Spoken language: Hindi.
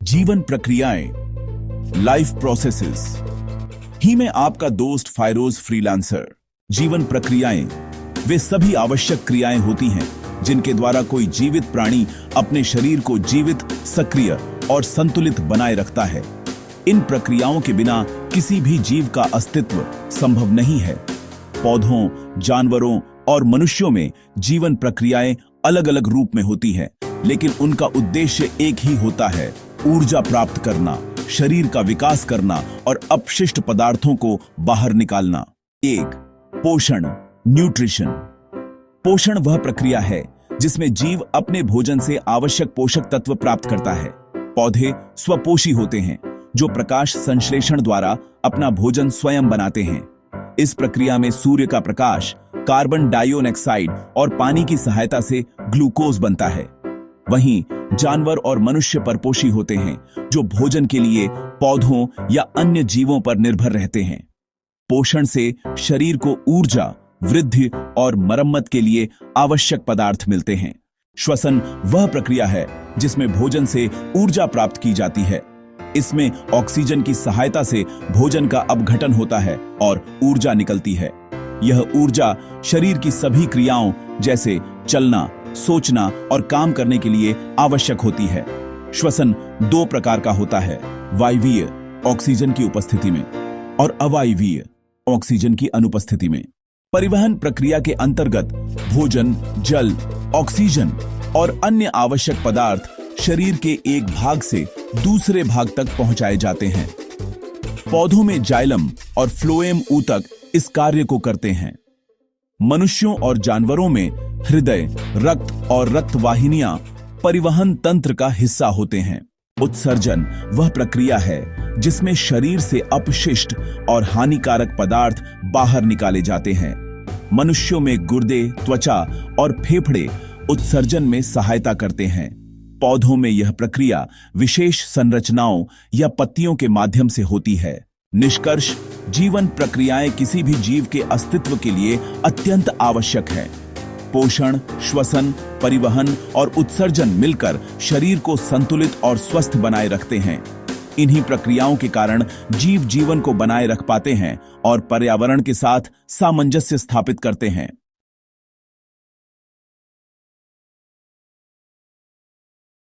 जीवन प्रक्रियाएं, लाइफ प्रोसेसेस। ही में आपका दोस्त फायरोज फ्रीलांसर। जीवन प्रक्रियाएं वे सभी आवश्यक क्रियाएं होती हैं जिनके द्वारा कोई जीवित प्राणी अपने शरीर को जीवित, सक्रिय और संतुलित बनाए रखता है। इन प्रक्रियाओं के बिना किसी भी जीव का अस्तित्व संभव नहीं है। पौधों, जानवरों और मनुष्यों में जीवन प्रक्रियाएं अलग अलग रूप में होती हैं, लेकिन उनका उद्देश्य एक ही होता है: ऊर्जा प्राप्त करना, शरीर का विकास करना और अपशिष्ट पदार्थों को बाहर निकालना। 1. पोषण, न्यूट्रिशन। पोषण वह प्रक्रिया है जिसमें जीव अपने भोजन से आवश्यक पोषक तत्व प्राप्त करता है। पौधे स्वपोषी होते हैं जो प्रकाश संश्लेषण द्वारा अपना भोजन स्वयं बनाते हैं। इस प्रक्रिया में सूर्य का प्रकाश, कार्बन डाइऑक्साइड और पानी की सहायता से ग्लूकोज बनता है। वहीं जानवर और मनुष्य परपोषी होते हैं जो भोजन के लिए पौधों या अन्य जीवों पर निर्भर रहते हैं। पोषण से शरीर को ऊर्जा, वृद्धि और मरम्मत के लिए आवश्यक पदार्थ मिलते हैं। श्वसन वह प्रक्रिया है जिसमें भोजन से ऊर्जा प्राप्त की जाती है। इसमें ऑक्सीजन की सहायता से भोजन का अपघटन होता है और ऊर्जा निकलती है। यह ऊर्जा शरीर की सभी क्रियाओं जैसे चलना, सोचना और काम करने के लिए आवश्यक होती है। श्वसन 2 प्रकार का होता है: वायवीय, ऑक्सीजन की उपस्थिति में, और अवायवीय, ऑक्सीजन की अनुपस्थिति में। परिवहन प्रक्रिया के अंतर्गत भोजन, जल, ऑक्सीजन और अन्य आवश्यक पदार्थ शरीर के एक भाग से दूसरे भाग तक पहुंचाए जाते हैं। पौधों में जाइलम और फ्लोएम ऊतक इस कार्य को करते हैं। मनुष्यों और जानवरों में हृदय, रक्त और रक्त वाहिनियां परिवहन तंत्र का हिस्सा होते हैं। उत्सर्जन वह प्रक्रिया है जिसमें शरीर से अपशिष्ट और हानिकारक पदार्थ बाहर निकाले जाते हैं। मनुष्यों में गुर्दे, त्वचा और फेफड़े उत्सर्जन में सहायता करते हैं। पौधों में यह प्रक्रिया विशेष संरचनाओं या पत्तियों के माध्यम से होती है। निष्कर्ष: जीवन प्रक्रियाएं किसी भी जीव के अस्तित्व के लिए अत्यंत आवश्यक है। पोषण, श्वसन, परिवहन और उत्सर्जन मिलकर शरीर को संतुलित और स्वस्थ बनाए रखते हैं। इन्हीं प्रक्रियाओं के कारण जीव जीवन को बनाए रख पाते हैं और पर्यावरण के साथ सामंजस्य स्थापित करते हैं।